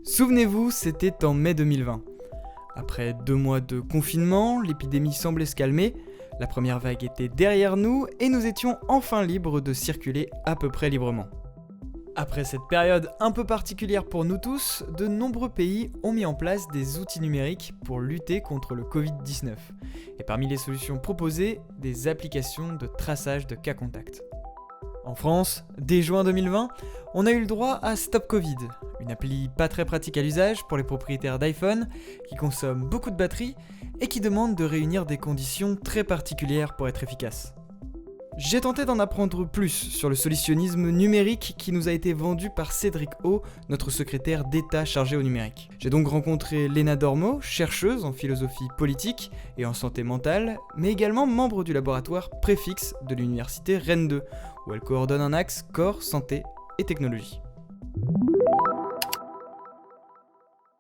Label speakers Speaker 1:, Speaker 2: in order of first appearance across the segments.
Speaker 1: Souvenez-vous, c'était en mai 2020. Après 2 mois de confinement, l'épidémie semblait se calmer, la première vague était derrière nous et nous étions enfin libres de circuler à peu près librement. Après cette période un peu particulière pour nous tous, de nombreux pays ont mis en place des outils numériques pour lutter contre le Covid-19. Et parmi les solutions proposées, des applications de traçage de cas contacts. En France, dès juin 2020, on a eu le droit à Stop Covid, une appli pas très pratique à l'usage pour les propriétaires d'iPhone, qui consomme beaucoup de batterie et qui demande de réunir des conditions très particulières pour être efficace. J'ai tenté d'en apprendre plus sur le solutionnisme numérique qui nous a été vendu par Cédric O, notre secrétaire d'État chargé au numérique. J'ai donc rencontré Léna Dormeau, chercheuse en philosophie politique et en santé mentale, mais également membre du laboratoire Préfixe de l'université Rennes 2, où elle coordonne un axe corps, santé et technologie.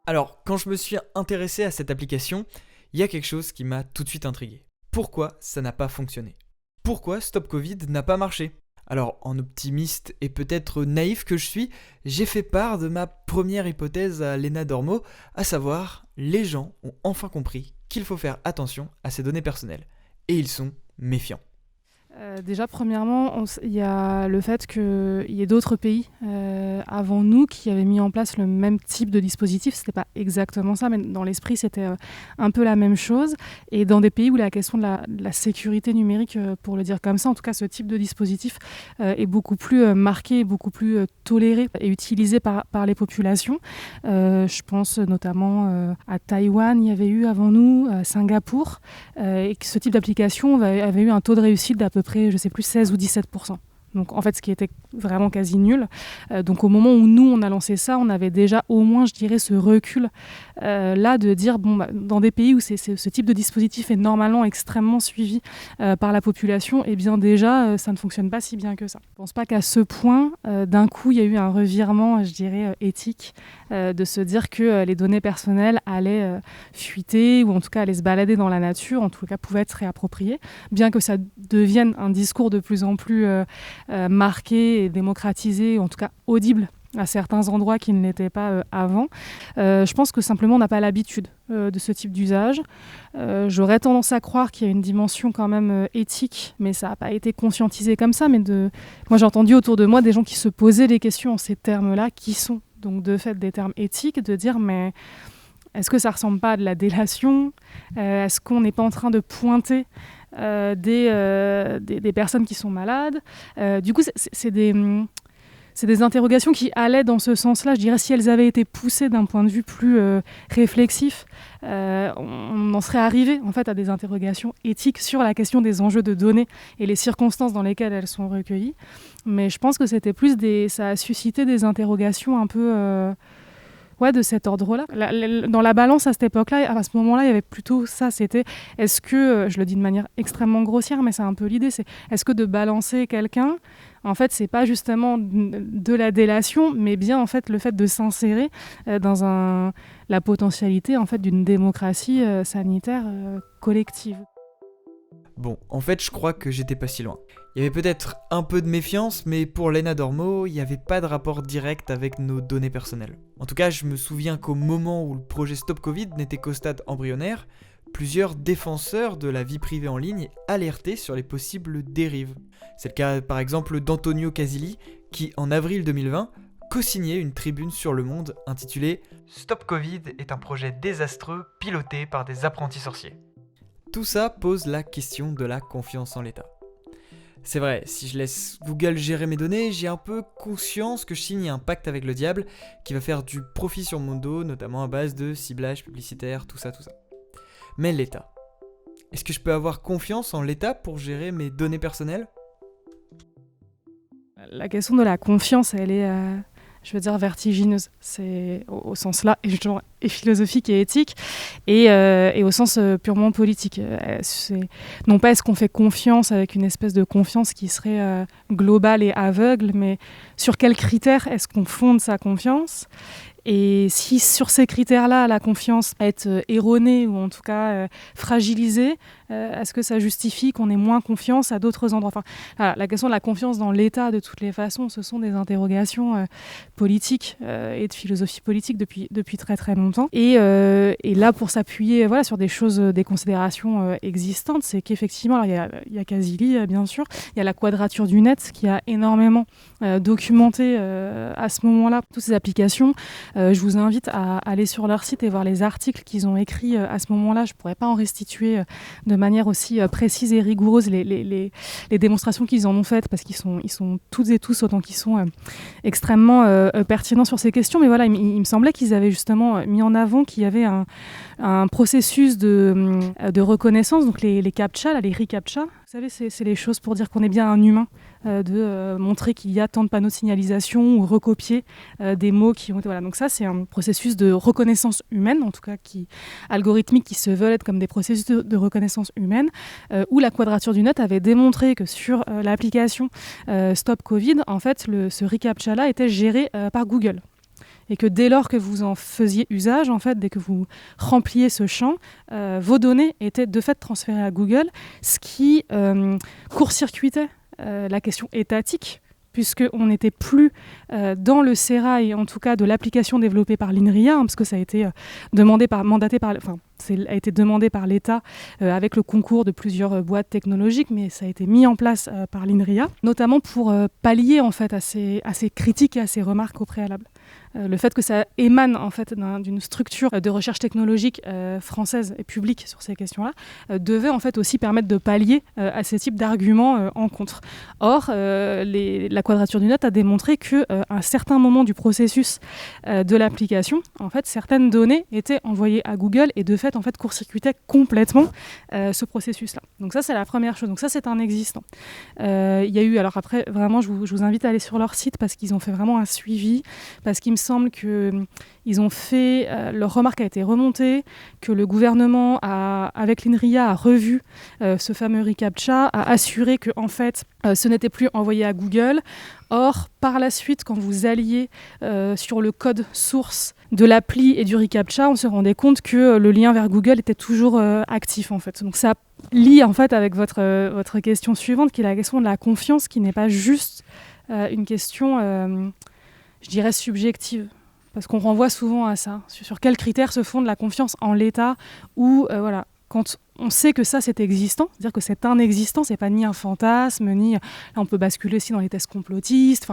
Speaker 1: Alors, quand je me suis intéressé à cette application, il y a quelque chose qui m'a tout de suite intrigué. Pourquoi ça n'a pas fonctionné ? Pourquoi Stop Covid n'a pas marché ? Alors, en optimiste et peut-être naïf que je suis, j'ai fait part de ma première hypothèse à Léna Dormeau, à savoir, les gens ont enfin compris qu'il faut faire attention à ces données personnelles. Et ils sont méfiants.
Speaker 2: Déjà, premièrement, il y a le fait qu'il y ait d'autres pays avant nous qui avaient mis en place le même type de dispositif. C'était pas exactement ça, mais dans l'esprit, c'était un peu la même chose. Et dans des pays où la question de la sécurité numérique, pour le dire comme ça, en tout cas, ce type de dispositif est beaucoup plus marqué, beaucoup plus toléré et utilisé par les populations. Je pense notamment à Taïwan, il y avait eu avant nous, à Singapour, et que ce type d'application avait eu un taux de réussite d'à peu près, je sais plus, 16 ou 17%. Donc en fait, ce qui était vraiment quasi nul. Donc au moment où nous, on a lancé ça, on avait déjà au moins, je dirais, ce recul là de dire, dans des pays où ce type de dispositif est normalement extrêmement suivi par la population, eh bien déjà, ça ne fonctionne pas si bien que ça. Je ne pense pas qu'à ce point, d'un coup, il y a eu un revirement, je dirais, éthique, de se dire que les données personnelles allaient fuiter, ou en tout cas allaient se balader dans la nature, en tout cas pouvaient être réappropriées, bien que ça devienne un discours de plus en plus marqué et démocratisé, en tout cas audible à certains endroits qui ne l'étaient pas avant. Je pense que simplement on n'a pas l'habitude de ce type d'usage. J'aurais tendance à croire qu'il y a une dimension quand même éthique, mais ça n'a pas été conscientisé comme ça. Moi j'ai entendu autour de moi des gens qui se posaient des questions en ces termes-là, qui sont donc de fait des termes éthiques, de dire mais est-ce que ça ne ressemble pas à de la délation ? Est-ce qu'on n'est pas en train de pointer des personnes qui sont malades. Du coup, c'est des interrogations qui allaient dans ce sens-là. Je dirais, si elles avaient été poussées d'un point de vue plus réflexif, on en serait arrivé en fait, à des interrogations éthiques sur la question des enjeux de données et les circonstances dans lesquelles elles sont recueillies. Mais je pense que c'était plus ça a suscité des interrogations un peu... de cet ordre-là. Dans la balance à cette époque-là, à ce moment-là, il y avait plutôt ça, c'était est-ce que, je le dis de manière extrêmement grossière, mais c'est un peu l'idée, c'est est-ce que de balancer quelqu'un, en fait, c'est pas justement de la délation, mais bien en fait le fait de s'insérer dans la potentialité en fait d'une démocratie sanitaire collective.
Speaker 1: Bon, en fait, je crois que j'étais pas si loin. Il y avait peut-être un peu de méfiance, mais pour Léna Dormeau, il n'y avait pas de rapport direct avec nos données personnelles. En tout cas, je me souviens qu'au moment où le projet Stop Covid n'était qu'au stade embryonnaire, plusieurs défenseurs de la vie privée en ligne alertaient sur les possibles dérives. C'est le cas par exemple d'Antonio Casilli, qui en avril 2020 co-signait une tribune sur Le Monde intitulée « Stop Covid est un projet désastreux piloté par des apprentis sorciers ». Tout ça pose la question de la confiance en l'État. C'est vrai, si je laisse Google gérer mes données, j'ai un peu conscience que je signe un pacte avec le diable qui va faire du profit sur mon dos, notamment à base de ciblage publicitaire, tout ça. Mais l'État. Est-ce que je peux avoir confiance en l'État pour gérer mes données personnelles ?
Speaker 2: La question de la confiance, elle est, vertigineuse. C'est au sens là, et philosophique et éthique, et au sens purement politique. Non pas est-ce qu'on fait confiance avec une espèce de confiance qui serait globale et aveugle, mais sur quels critères est-ce qu'on fonde sa confiance ? Et si sur ces critères-là, la confiance est erronée ou en tout cas fragilisée, est-ce que ça justifie qu'on ait moins confiance à d'autres endroits ? Enfin, voilà, la question de la confiance dans l'État, de toutes les façons, ce sont des interrogations politiques et de philosophie politique depuis très très longtemps. Et là, pour s'appuyer sur des choses, des considérations existantes, c'est qu'effectivement, il y a Kazili, bien sûr, il y a la Quadrature du Net qui a énormément documenté à ce moment-là toutes ces applications. Je vous invite à aller sur leur site et voir les articles qu'ils ont écrits à ce moment-là. Je ne pourrais pas en restituer de manière aussi précise et rigoureuse les démonstrations qu'ils en ont faites, parce qu'ils sont toutes et tous, autant qu'ils sont extrêmement pertinents sur ces questions. Mais voilà, il me semblait qu'ils avaient justement mis en avant qu'il y avait un processus de reconnaissance, donc les CAPTCHA, les reCAPTCHA. Vous savez, c'est les choses pour dire qu'on est bien un humain, de montrer qu'il y a tant de panneaux de signalisation ou recopier des mots qui ont été... Voilà. Donc ça, c'est un processus de reconnaissance humaine, en tout cas algorithmique, qui se veulent être comme des processus de reconnaissance humaine, où la Quadrature du Net avait démontré que sur l'application Stop Covid, en fait, ce reCAPTCHA-là était géré par Google. Et que dès lors que vous en faisiez usage, en fait, dès que vous rempliez ce champ, vos données étaient de fait transférées à Google, ce qui court-circuitait la question étatique, puisqu'on n'était plus dans le sérail, en tout cas de l'application développée par l'INRIA, parce que ça a été demandé a été demandé par l'État avec le concours de plusieurs boîtes technologiques, mais ça a été mis en place par l'INRIA, notamment pour pallier en fait à ces critiques et à ces remarques au préalable. Le fait que ça émane en fait d'une structure de recherche technologique française et publique sur ces questions-là devait en fait aussi permettre de pallier à ces types d'arguments en contre. Or, la Quadrature du Net a démontré qu'à un certain moment du processus de l'application, en fait, certaines données étaient envoyées à Google et de fait, en fait, court-circuitaient complètement ce processus-là. Donc ça, c'est la première chose. Donc ça, c'est un existant. Il y a eu, alors après, vraiment, je vous invite à aller sur leur site parce qu'ils ont fait vraiment un suivi, parce qu'il me semble qu'ils ont fait, leur remarque a été remontée, que le gouvernement, avec l'INRIA, a revu ce fameux reCAPTCHA, a assuré que en fait, ce n'était plus envoyé à Google. Or, par la suite, quand vous alliez sur le code source de l'appli et du reCAPTCHA, on se rendait compte que le lien vers Google était toujours actif, en fait. Donc ça lie en fait avec votre question suivante, qui est la question de la confiance, qui n'est pas juste une question... je dirais subjective, parce qu'on renvoie souvent à ça. Sur quels critères se fonde la confiance en l'État, ou quand on sait que ça c'est existant, c'est-à-dire que c'est un existant, c'est pas ni un fantasme, ni... Là on peut basculer aussi dans les tests complotistes,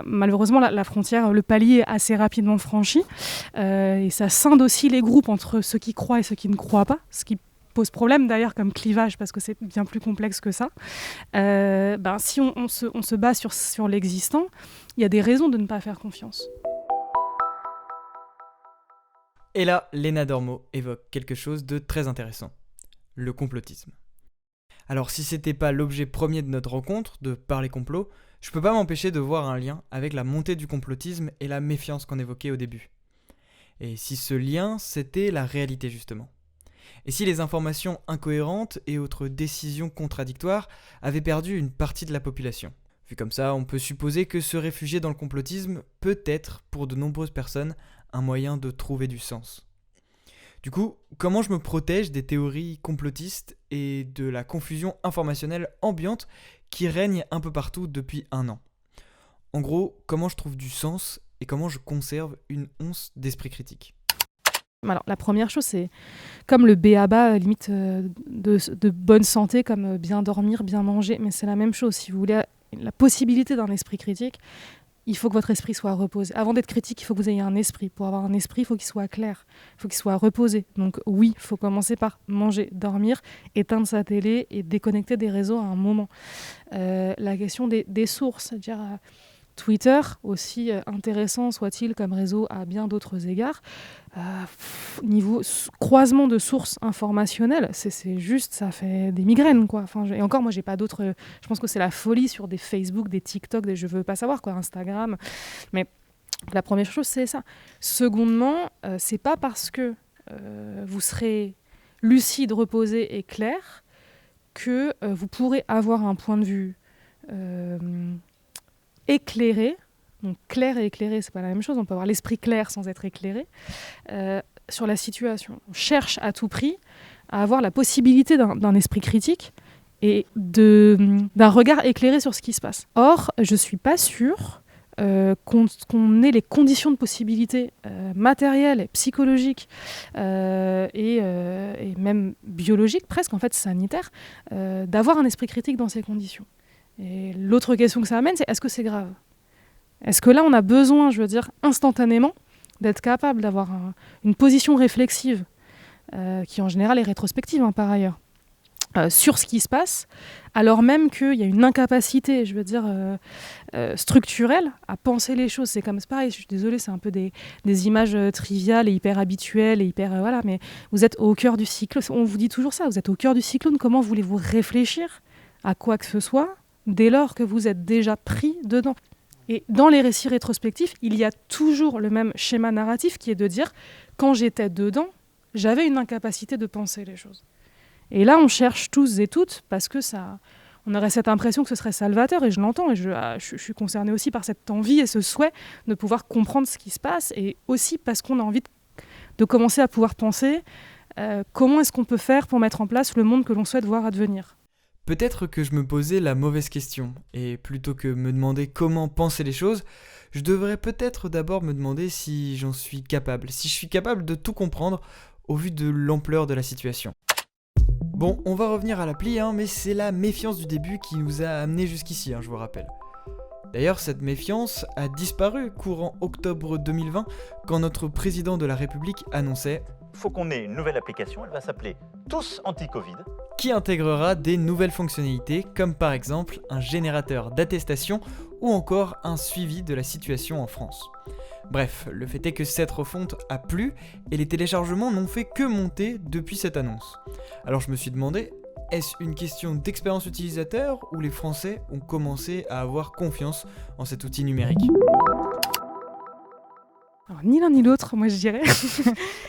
Speaker 2: malheureusement la frontière, le palier est assez rapidement franchi, et ça scinde aussi les groupes entre ceux qui croient et ceux qui ne croient pas, ce qui pose problème d'ailleurs comme clivage, parce que c'est bien plus complexe que ça. Si on se base sur l'existant, il y a des raisons de ne pas faire confiance.
Speaker 1: Et là, Léna Dormeau évoque quelque chose de très intéressant, le complotisme. Alors si c'était pas l'objet premier de notre rencontre, de parler complot, je peux pas m'empêcher de voir un lien avec la montée du complotisme et la méfiance qu'on évoquait au début. Et si ce lien, c'était la réalité justement. Et si les informations incohérentes et autres décisions contradictoires avaient perdu une partie de la population. Vu comme ça, on peut supposer que se réfugier dans le complotisme peut être, pour de nombreuses personnes, un moyen de trouver du sens. Du coup, comment je me protège des théories complotistes et de la confusion informationnelle ambiante qui règne un peu partout depuis 1 an ? En gros, comment je trouve du sens et comment je conserve une once d'esprit critique ?
Speaker 2: Alors, la première chose, c'est comme le b.a.-ba, limite de bonne santé, comme bien dormir, bien manger, mais c'est la même chose. Si vous voulez la possibilité d'un esprit critique, il faut que votre esprit soit reposé. Avant d'être critique, il faut que vous ayez un esprit. Pour avoir un esprit, il faut qu'il soit clair, il faut qu'il soit reposé. Donc oui, il faut commencer par manger, dormir, éteindre sa télé et déconnecter des réseaux à un moment. La question des sources, c'est-à-dire... Twitter, aussi intéressant soit-il comme réseau à bien d'autres égards, niveau croisement de sources informationnelles, c'est juste, ça fait des migraines, quoi. Et encore, moi, j'ai pas d'autres... Je pense que c'est la folie sur des Facebook, des TikTok, des je veux pas savoir, quoi, Instagram. Mais la première chose, c'est ça. Secondement, c'est pas parce que vous serez lucide, reposé et clair que vous pourrez avoir un point de vue... éclairé Donc clair et éclairé, c'est pas la même chose. On peut avoir l'esprit clair sans être éclairé sur la situation. On cherche à tout prix à avoir la possibilité d'un esprit critique et d'un regard éclairé sur ce qui se passe. Or, je ne suis pas sûre qu'on ait les conditions de possibilité matérielles et psychologiques et même biologiques, presque en fait sanitaires, d'avoir un esprit critique dans ces conditions. Et l'autre question que ça amène, c'est est-ce que c'est grave ? Est-ce que là, on a besoin, je veux dire, instantanément, d'être capable d'avoir une position réflexive qui en général est rétrospective par ailleurs, sur ce qui se passe, alors même qu'il y a une incapacité, je veux dire, structurelle à penser les choses. C'est comme, c'est pareil, je suis désolée, c'est un peu des images triviales et hyper habituelles, et hyper, voilà, mais vous êtes au cœur du cyclone, on vous dit toujours ça, vous êtes au cœur du cyclone, comment voulez-vous réfléchir à quoi que ce soit dès lors que vous êtes déjà pris dedans ? Et dans les récits rétrospectifs, il y a toujours le même schéma narratif qui est de dire, quand j'étais dedans, j'avais une incapacité de penser les choses. Et là, on cherche tous et toutes, parce que on aurait cette impression que ce serait salvateur, et je l'entends, et je suis concernée aussi par cette envie et ce souhait de pouvoir comprendre ce qui se passe, et aussi parce qu'on a envie de commencer à pouvoir penser comment est-ce qu'on peut faire pour mettre en place le monde que l'on souhaite voir advenir.
Speaker 1: Peut-être que je me posais la mauvaise question, et plutôt que me demander comment penser les choses, je devrais peut-être d'abord me demander si j'en suis capable, si je suis capable de tout comprendre au vu de l'ampleur de la situation. Bon, on va revenir à l'appli, mais c'est la méfiance du début qui nous a amenés jusqu'ici, je vous rappelle. D'ailleurs, cette méfiance a disparu courant octobre 2020, quand notre président de la République annonçait
Speaker 3: « Faut qu'on ait une nouvelle application, elle va s'appeler Tous Anti-Covid »,
Speaker 1: qui intégrera des nouvelles fonctionnalités, comme par exemple un générateur d'attestation ou encore un suivi de la situation en France. Bref, le fait est que cette refonte a plu et les téléchargements n'ont fait que monter depuis cette annonce. Alors je me suis demandé, est-ce une question d'expérience utilisateur ou les Français ont commencé à avoir confiance en cet outil numérique ?
Speaker 2: Alors, ni l'un ni l'autre, moi je dirais.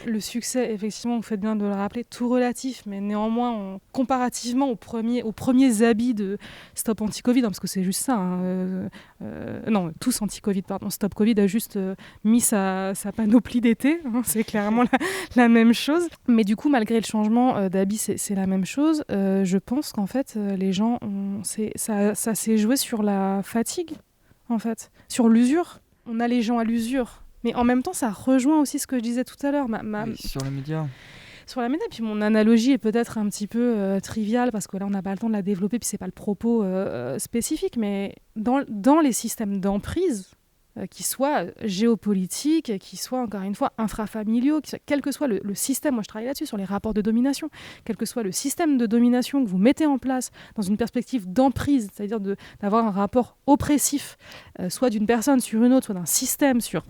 Speaker 2: Le succès, effectivement, vous faites bien de le rappeler, tout relatif, mais néanmoins, comparativement aux premiers habits de Stop Anti-Covid, parce que c'est juste ça, non, tous Anti-Covid, pardon, Stop Covid a juste mis sa panoplie d'été, c'est clairement la même chose. Mais du coup, malgré le changement d'habits, c'est la même chose. Je pense qu'en fait, les gens, ça s'est joué sur la fatigue, en fait, sur l'usure. On a les gens à l'usure. Mais en même temps, ça rejoint aussi ce que je disais tout à l'heure.
Speaker 1: Oui, sur les médias.
Speaker 2: Sur la média, puis mon analogie est peut-être un petit peu triviale, parce que là, on n'a pas le temps de la développer, puis c'est pas le propos spécifique, mais dans les systèmes d'emprise, qui soient géopolitiques, qui soient, encore une fois, intrafamiliaux, quel que soit le système, moi je travaille là-dessus, sur les rapports de domination, quel que soit le système de domination que vous mettez en place dans une perspective d'emprise, c'est-à-dire d'avoir un rapport oppressif, soit d'une personne sur une autre, soit d'un système sur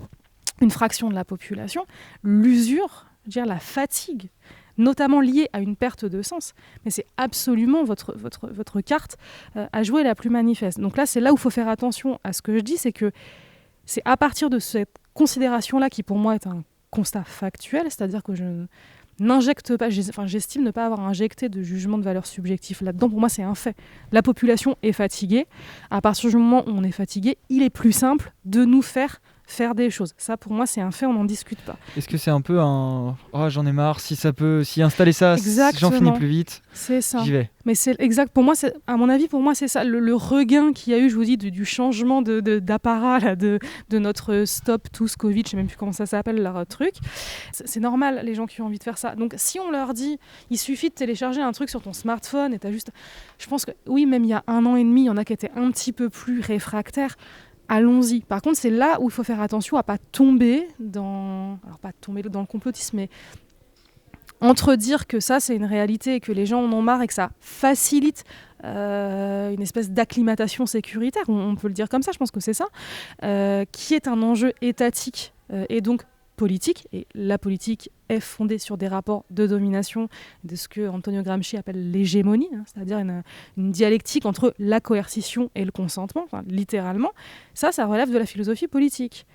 Speaker 2: une fraction de la population, l'usure, je veux dire la fatigue, notamment liée à une perte de sens, mais c'est absolument votre carte à jouer la plus manifeste. Donc là, c'est là où il faut faire attention à ce que je dis, c'est que c'est à partir de cette considération-là qui pour moi est un constat factuel, c'est-à-dire que je n'injecte pas, j'estime ne pas avoir injecté de jugement de valeur subjectif là-dedans. Pour moi, c'est un fait. La population est fatiguée. À partir du moment où on est fatigué, il est plus simple de nous faire des choses. Ça, pour moi, c'est un fait, on n'en discute pas.
Speaker 1: Est-ce que c'est un peu un « oh, j'en ai marre, si installer ça, j'en finis plus vite,
Speaker 2: c'est ça.
Speaker 1: J'y vais ».
Speaker 2: Mais c'est exact, pour moi, à mon avis, c'est ça. Le regain qu'il y a eu, je vous dis, du changement d'apparat là, de notre Stop Tous Covid, je ne sais même plus comment ça s'appelle, leur truc. C'est normal, les gens qui ont envie de faire ça. Donc, si on leur dit, il suffit de télécharger un truc sur ton smartphone et t'as juste... Je pense que, oui, même il y a 1 an et demi, il y en a qui étaient un petit peu plus réfractaires. Allons-y. Par contre, c'est là où il faut faire attention à pas tomber dans le complotisme, mais entre dire que ça, c'est une réalité et que les gens en ont marre et que ça facilite une espèce d'acclimatation sécuritaire, on peut le dire comme ça, je pense que c'est ça, qui est un enjeu étatique et donc politique, et la politique est fondée sur des rapports de domination, de ce que Antonio Gramsci appelle l'hégémonie, c'est-à-dire une dialectique entre la coercition et le consentement, littéralement. Ça relève de la philosophie politique.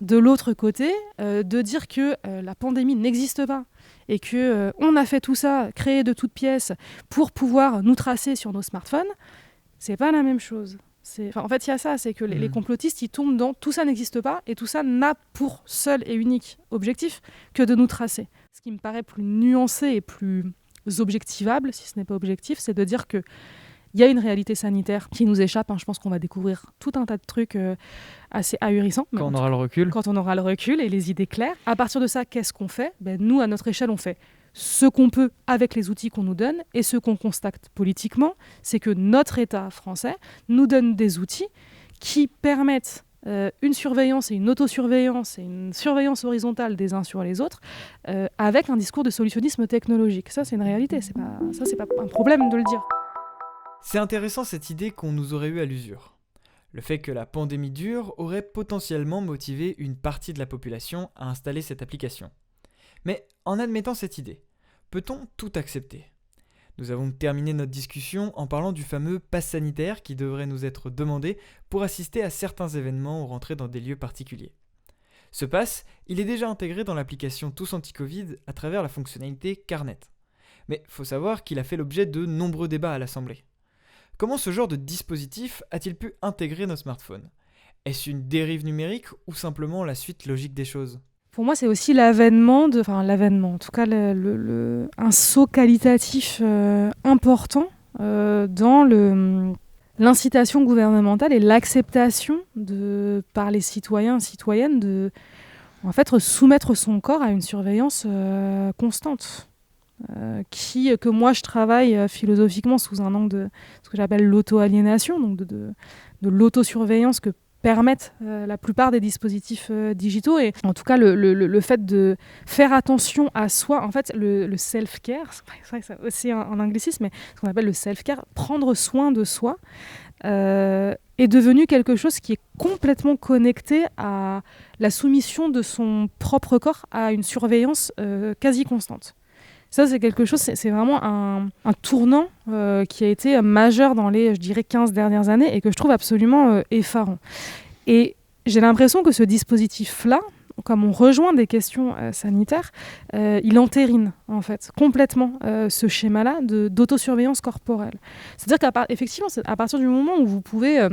Speaker 2: De l'autre côté, de dire que la pandémie n'existe pas et qu'on a fait tout ça, créé de toutes pièces, pour pouvoir nous tracer sur nos smartphones, c'est pas la même chose. En fait, il y a ça, c'est que les complotistes, ils tombent dans tout ça n'existe pas et tout ça n'a pour seul et unique objectif que de nous tracer. Ce qui me paraît plus nuancé et plus objectivable, si ce n'est pas objectif, c'est de dire qu'il y a une réalité sanitaire qui nous échappe. Je pense qu'on va découvrir tout un tas de trucs assez ahurissants.
Speaker 1: Quand on aura le recul.
Speaker 2: Quand on aura le recul et les idées claires. À partir de ça, qu'est-ce qu'on fait ? Nous, à notre échelle, on fait ce qu'on peut avec les outils qu'on nous donne, et ce qu'on constate politiquement, c'est que notre État français nous donne des outils qui permettent une surveillance et une autosurveillance et une surveillance horizontale des uns sur les autres avec un discours de solutionnisme technologique. Ça, c'est une réalité, c'est pas un problème de le dire.
Speaker 1: C'est intéressant cette idée qu'on nous aurait eue à l'usure. Le fait que la pandémie dure aurait potentiellement motivé une partie de la population à installer cette application. Mais en admettant cette idée, peut-on tout accepter ? Nous avons terminé notre discussion en parlant du fameux pass sanitaire qui devrait nous être demandé pour assister à certains événements ou rentrer dans des lieux particuliers. Ce pass, il est déjà intégré dans l'application Tous Anti-Covid à travers la fonctionnalité Carnet. Mais faut savoir qu'il a fait l'objet de nombreux débats à l'Assemblée. Comment ce genre de dispositif a-t-il pu intégrer nos smartphones ? Est-ce une dérive numérique ou simplement la suite logique des choses ?
Speaker 2: Pour moi, c'est aussi l'avènement, en tout cas un saut qualitatif important dans l'incitation gouvernementale et l'acceptation par les citoyens et citoyennes de soumettre son corps à une surveillance constante. Que moi je travaille philosophiquement sous un angle de ce que j'appelle l'auto-aliénation, donc de l'autosurveillance que permettent la plupart des dispositifs digitaux. Et en tout cas, le fait de faire attention à soi, en fait, le self-care, c'est vrai que c'est aussi un anglicisme, mais ce qu'on appelle le self-care, prendre soin de soi, est devenu quelque chose qui est complètement connecté à la soumission de son propre corps à une surveillance quasi constante. Ça, c'est quelque chose, c'est vraiment un tournant qui a été majeur dans les, je dirais, 15 dernières années et que je trouve absolument effarant. Et j'ai l'impression que ce dispositif-là, comme on rejoint des questions sanitaires, il entérine, en fait, complètement ce schéma-là d'autosurveillance corporelle. C'est-à-dire qu'effectivement, à partir du moment où vous pouvez...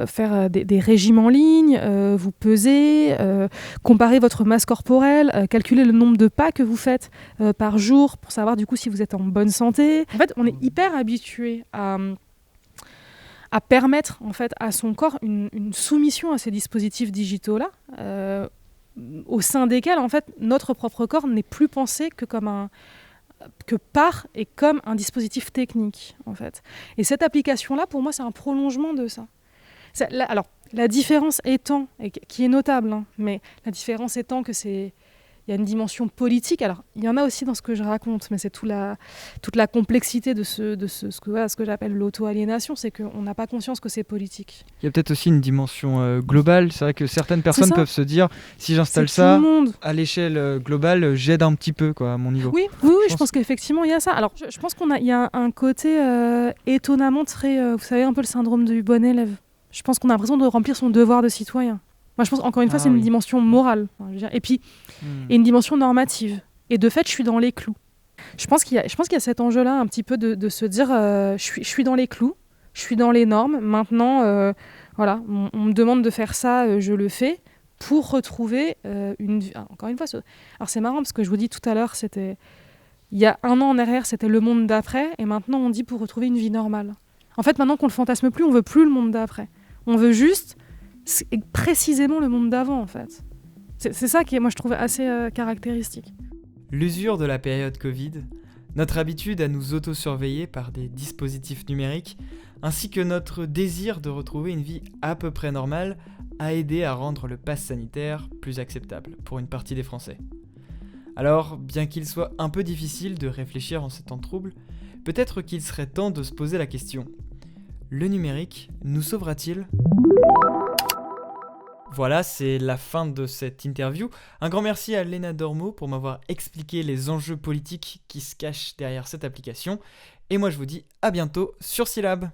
Speaker 2: faire des régimes en ligne, vous peser, comparer votre masse corporelle, calculer le nombre de pas que vous faites par jour pour savoir du coup si vous êtes en bonne santé. En fait, on est hyper habitué à permettre en fait à son corps une soumission à ces dispositifs digitaux-là, au sein desquels en fait notre propre corps n'est plus pensé que par et comme un dispositif technique, en fait. Et cette application-là, pour moi, c'est un prolongement de ça. Alors, la différence étant, et qui est notable, mais la différence étant que il y a une dimension politique. Alors, il y en a aussi dans ce que je raconte, mais c'est toute la complexité de ce que j'appelle l'auto-aliénation, c'est qu'on n'a pas conscience que c'est politique.
Speaker 1: Il y a peut-être aussi une dimension globale. C'est vrai que certaines personnes peuvent se dire, si j'installe ça, à l'échelle globale, j'aide un petit peu à mon niveau.
Speaker 2: Oui, je pense qu'effectivement, il y a ça. Alors, je pense qu'il y a un côté étonnamment très... vous savez, un peu le syndrome du bon élève. Je pense qu'on a l'impression de remplir son devoir de citoyen. Moi, je pense, encore une fois, c'est une dimension morale. Et puis, et une dimension normative. Et de fait, je suis dans les clous. Je pense qu'il y a cet enjeu-là, un petit peu, de se dire, je suis dans les clous, je suis dans les normes. Maintenant, on me demande de faire ça, je le fais, pour retrouver encore une fois... Alors, c'est marrant, parce que je vous dis tout à l'heure, il y a 1 an en arrière, c'était le monde d'après, et maintenant, on dit pour retrouver une vie normale. En fait, maintenant qu'on le fantasme plus, on veut plus le monde d'après. On veut juste... c'est précisément le monde d'avant, en fait. C'est ça qui est, moi, je trouve assez caractéristique.
Speaker 1: L'usure de la période Covid, notre habitude à nous auto-surveiller par des dispositifs numériques, ainsi que notre désir de retrouver une vie à peu près normale, a aidé à rendre le pass sanitaire plus acceptable pour une partie des Français. Alors, bien qu'il soit un peu difficile de réfléchir en ces temps troubles, peut-être qu'il serait temps de se poser la question. Le numérique nous sauvera-t-il ? Voilà, c'est la fin de cette interview. Un grand merci à Léna Dormeau pour m'avoir expliqué les enjeux politiques qui se cachent derrière cette application. Et moi je vous dis à bientôt sur Syllab.